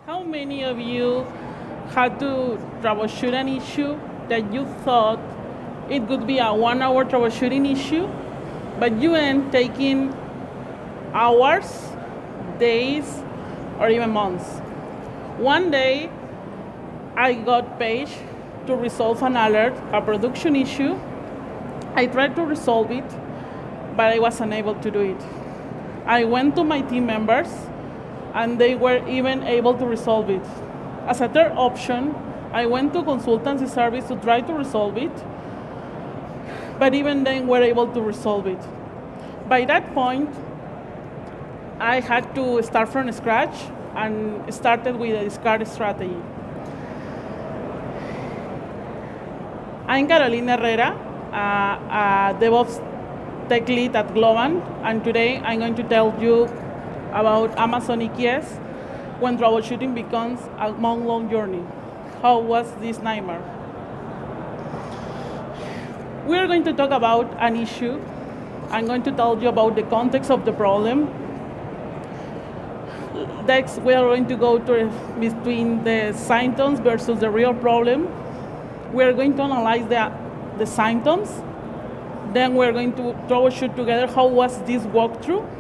How many of you had to troubleshoot an issue that you thought it could be a 1 hour troubleshooting issue, but you end taking hours, days, or even months? One day, I got paged to resolve an alert, a production issue. I tried to resolve it, but I was unable to do it. I went to my team members, and they were even able to resolve it. As a third option, I went to consultancy service to try to resolve it, but even then were able to resolve it. By that point, I had to start from scratch and started with a discard strategy. I'm Carolina Herrera, a DevOps tech lead at Globan, and today I'm going to tell you about Amazon EKS when troubleshooting becomes a month-long journey. How was this nightmare? We are going to talk about an issue. I'm going to tell you about the context of the problem. Next, we are going to go to between the symptoms versus the real problem. We are going to analyze the symptoms. Then we're going to troubleshoot together how was this walkthrough,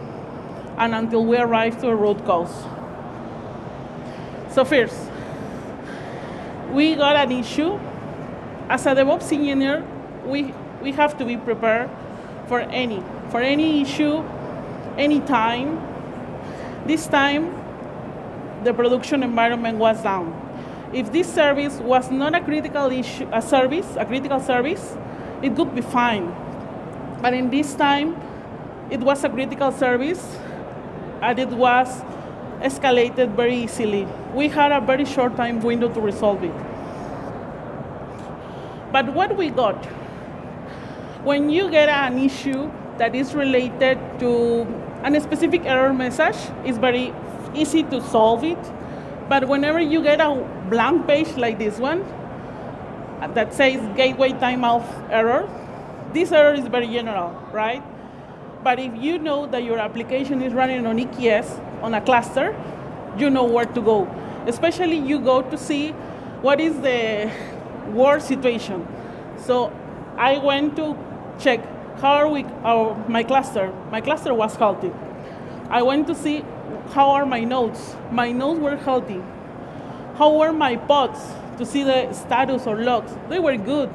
and until we arrive to a root cause. So first, we got an issue. As a DevOps engineer, we have to be prepared for any issue, any time. This time, the production environment was down. If this service was not a critical issue, a critical service, it could be fine. But in this time, it was a critical service, and it was escalated very easily. We had a very short time window to resolve it. But what we got, when you get an issue that is related to a specific error message, it's very easy to solve it. But whenever you get a blank page like this one that says gateway timeout error, this error is very general, right? But if you know that your application is running on EKS, on a cluster, you know where to go. Especially you go to see what is the worst situation. So I went to check my cluster. My cluster was healthy. I went to see how are my nodes. My nodes were healthy. How were my pods to see the status or logs? They were good.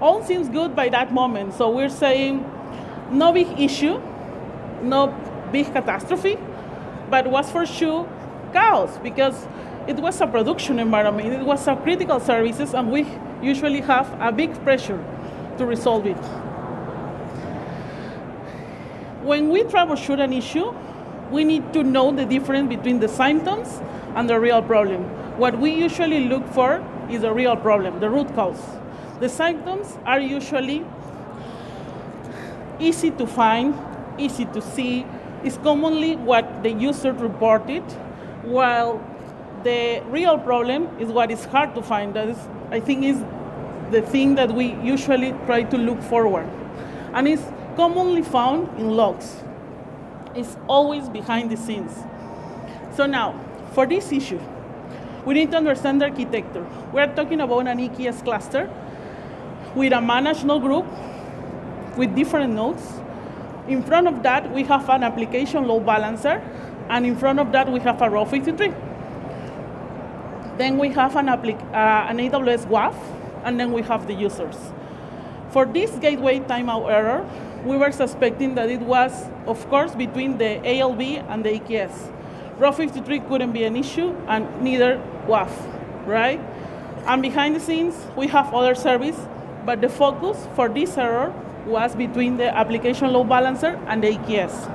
All seems good by that moment. So we're saying no big issue, no big catastrophe, but was for sure chaos because it was a production environment. It was a critical services, and we usually have a big pressure to resolve it. When we troubleshoot an issue, we need to know the difference between the symptoms and the real problem. What we usually look for is the real problem, the root cause. The symptoms are usually easy to find, easy to see. It's commonly what the user reported, while the real problem is what is hard to find. That is, I think, is the thing that we usually try to look forward. And it's commonly found in logs. It's always behind the scenes. So now, for this issue, we need to understand the architecture. We're talking about an EKS cluster with a managed node group with different nodes. In front of that, we have an application load balancer, and in front of that, we have a row 53. Then we have an AWS WAF, and then we have the users. For this gateway timeout error, we were suspecting that it was, of course, between the ALB and the EKS. Row 53 couldn't be an issue, and neither WAF, right? And behind the scenes, we have other service, but the focus for this error was between the application load balancer and the EKS.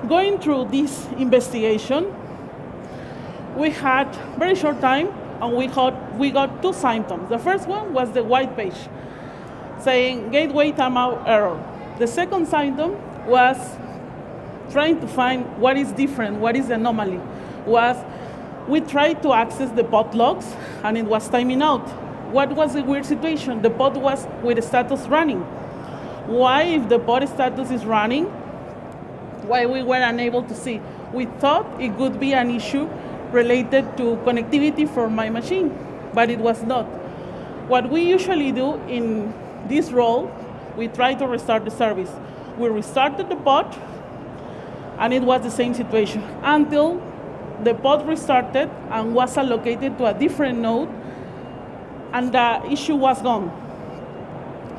Going through this investigation, we had very short time, and we got two symptoms. The first one was the white page saying gateway timeout error. The second symptom was trying to find what is different, what is the anomaly. We tried to access the pod logs, and it was timing out. What was the weird situation? The pod was with the status running. Why, if the pod status is running, why we were unable to see? we thought it could be an issue related to connectivity for my machine, but it was not. What we usually do in this role, we try to restart the service. We restarted the pod, and it was the same situation until the pod restarted and was allocated to a different node, and the issue was gone.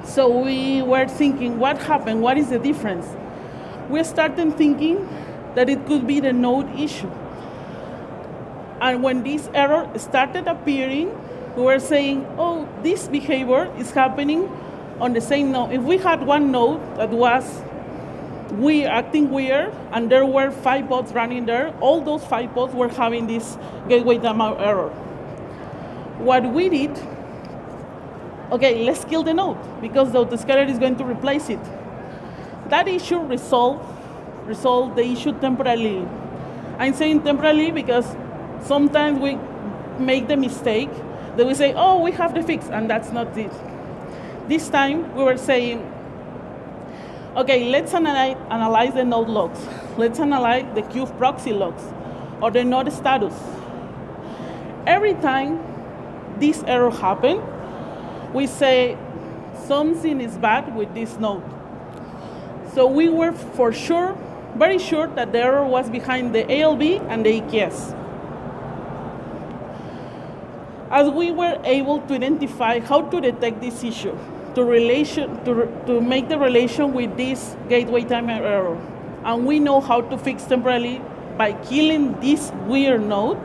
So we were thinking, what happened? What is the difference? We started thinking that it could be the node issue. And when this error started appearing, we were saying, oh, this behavior is happening on the same node. If we had one node that was acting weird, and there were 5 pods running there, all those 5 pods were having this gateway timeout error. What we did, okay, let's kill the node, because the autoscaler is going to replace it. That issue resolved the issue temporarily. I'm saying temporarily because sometimes we make the mistake that we say, oh, we have the fix, and that's not it. This time we were saying, okay, let's analyze the node logs. Let's analyze the kube proxy logs or the node status. Every time this error happens, we say something is bad with this node. So we were for sure, very sure that the error was behind the ALB and the EKS. As we were able to identify how to detect this issue, to make the relation with this gateway timer error, and we know how to fix temporarily by killing this weird node,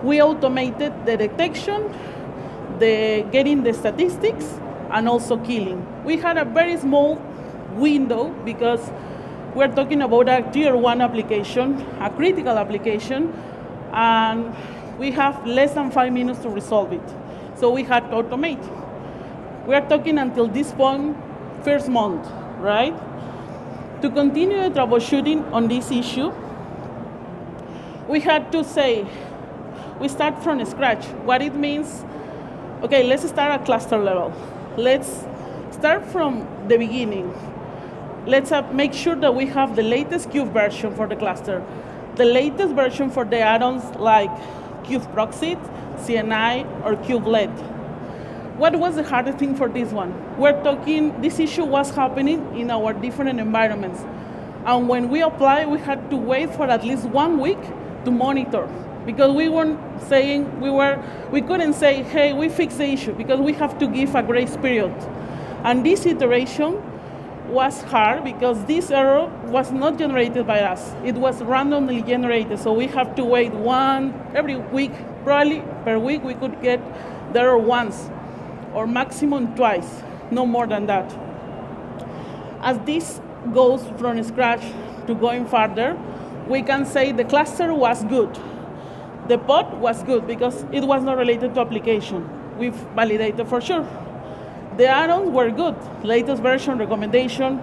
we automated the detection, getting the statistics, and also killing. We had a very small window because we're talking about a tier 1 application, a critical application, and we have less than 5 minutes to resolve it. So we had to automate. We are talking until this point, first month, right? To continue the troubleshooting on this issue, we had to say, we start from scratch. What it means, okay, let's start at cluster level. Let's start from the beginning. Let's make sure that we have the latest kube version for the cluster, the latest version for the add-ons like kube proxy, CNI, or kubelet. What was the hardest thing for this one? We're talking, this issue was happening in our different environments. And when we applied, we had to wait for at least 1 week to monitor, because we weren't saying, we couldn't say, hey, we fixed the issue, because we have to give a grace period. And this iteration was hard because this error was not generated by us. It was randomly generated, so we have to wait every week, probably per week we could get the error once, or maximum twice, no more than that. As this goes from scratch to going further, we can say the cluster was good. The pod was good because it was not related to application. We've validated for sure. The add-ons were good, latest version, recommendation.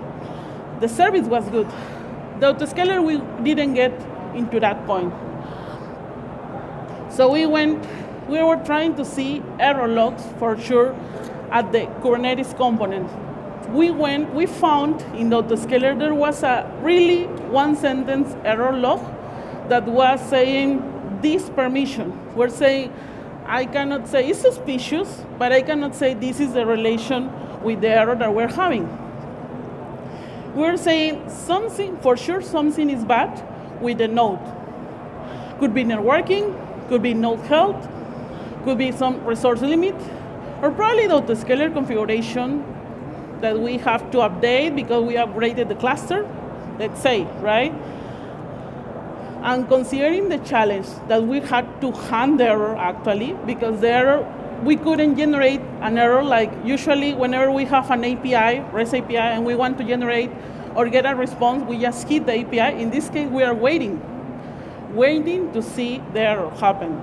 The service was good. The autoscaler, we didn't get into that point. So we were trying to see error logs for sure at the Kubernetes component. We found in the autoscaler there was a really one-sentence error log that was saying this permission. We're saying, I cannot say it's suspicious, but I cannot say this is the relation with the error that we're having. We're saying something, for sure something is bad with the node. Could be networking, could be node health, could be some resource limit, or probably the autoscaler configuration that we have to update because we upgraded the cluster, let's say, right? And considering the challenge that we had to hand the error actually, because the error, we couldn't generate an error like usually whenever we have an API, REST API, and we want to generate or get a response, we just hit the API. In this case, we are waiting to see the error happen.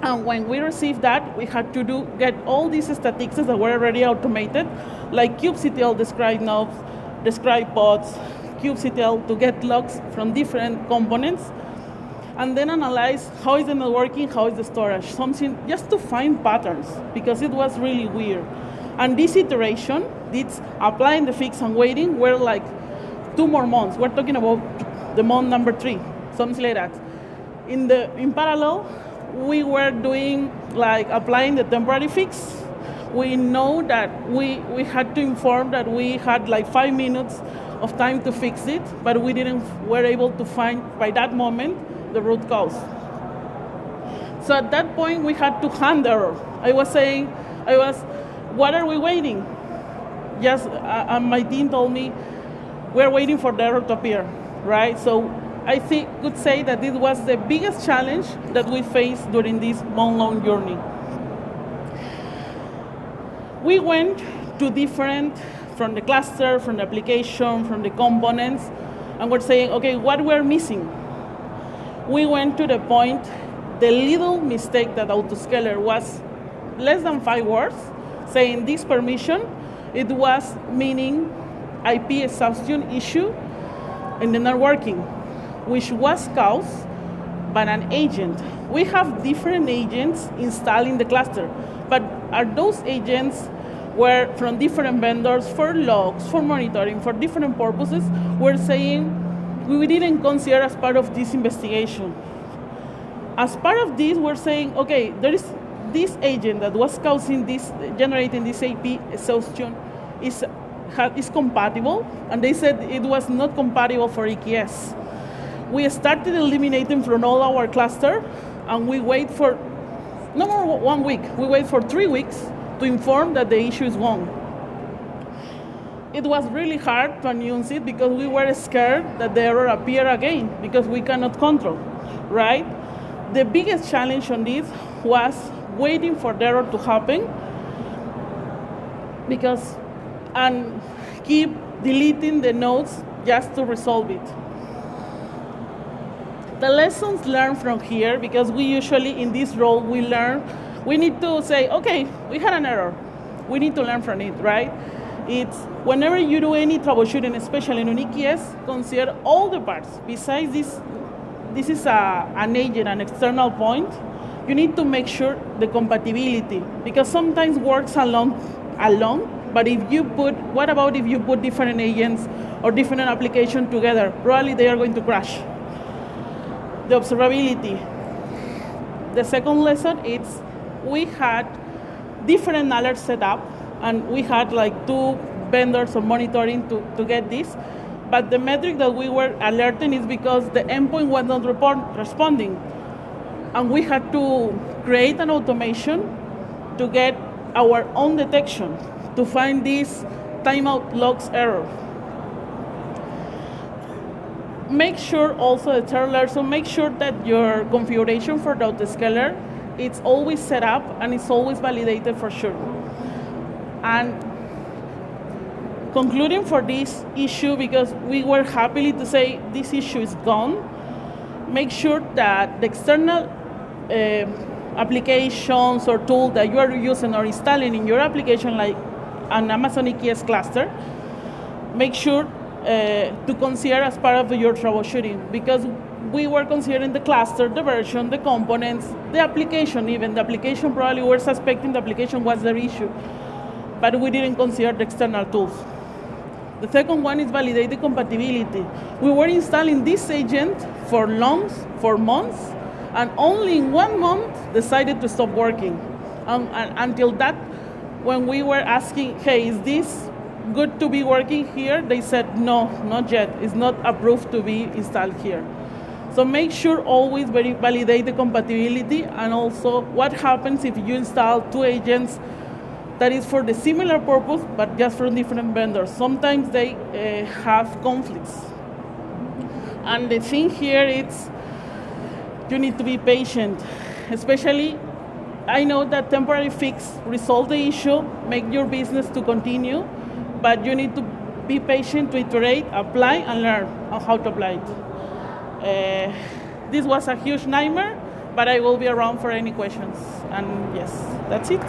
And when we received that, we had to get all these statistics that were already automated, like kubectl describe nodes, describe pods, kubectl to get logs from different components, and then analyze how is the networking, how is the storage, something just to find patterns, because it was really weird. And this iteration, this applying the fix and waiting, were like 2 more months. We're talking about the month number 3, something like that. In parallel, we were doing like applying the temporary fix. We know that we had to inform that we had like 5 minutes of time to fix it, but we were able to find by that moment the root cause. So at that point, we had to hand error. I was, what are we waiting? Just, my team told me, we're waiting for the error to appear, right? So I could say that this was the biggest challenge that we faced during this month-long journey. We went to different, from the cluster, from the application, from the components, and we're saying, okay, what we're missing? We went to the point, the little mistake that autoscaler was less than 5 words, saying this permission, it was meaning IP exhaustion issue in the networking, which was caused by an agent. We have different agents installed in the cluster, but are those agents were from different vendors for logs, for monitoring, for different purposes? We're saying we didn't consider as part of this investigation. As part of this, we're saying, okay, there is this agent that was causing this, generating this IP exhaustion is compatible, and they said it was not compatible for EKS. We started eliminating from all our cluster, and we wait for, no more 1 week, we wait for 3 weeks to inform that the issue is gone. It was really hard to announce it because we were scared that the error appear again because we cannot control, right? The biggest challenge on this was waiting for the error to happen and keep deleting the nodes just to resolve it. The lessons learned from here, because we usually in this role we need to say, okay, we had an error. We need to learn from it, right? It's whenever you do any troubleshooting, especially in EKS, consider all the parts. Besides this is an agent, an external point, you need to make sure the compatibility, because sometimes works alone, but what about if you put different agents or different applications together? Probably they are going to crash. The observability. The second lesson is we had different alerts set up, and we had like 2 vendors of monitoring to get this. But the metric that we were alerting is because the endpoint was not responding. And we had to create an automation to get our own detection, to find this timeout logs error. Make sure also the third lesson, make sure that your configuration for the autoscaler, it's always set up and it's always validated for sure. And concluding for this issue, because we were happy to say this issue is gone, make sure that the external applications or tools that you are using or installing in your application, like an Amazon EKS cluster, make sure to consider as part of your troubleshooting, because we were considering the cluster, the version, the components, the application even. The application, probably we're suspecting the application was the issue, but we didn't consider the external tools. The second one is validated compatibility. We were installing this agent for months, and only in 1 month decided to stop working. And until that, when we were asking, hey, is this good to be working here? They said, no, not yet. It's not approved to be installed here. So make sure always validate the compatibility, and also what happens if you install 2 agents that is for the similar purpose, but just from different vendors. Sometimes they have conflicts. And the thing here is you need to be patient. Especially, I know that temporary fix resolve the issue, make your business to continue, but you need to be patient to iterate, apply, and learn on how to apply it. This was a huge nightmare, but I will be around for any questions. And yes, that's it.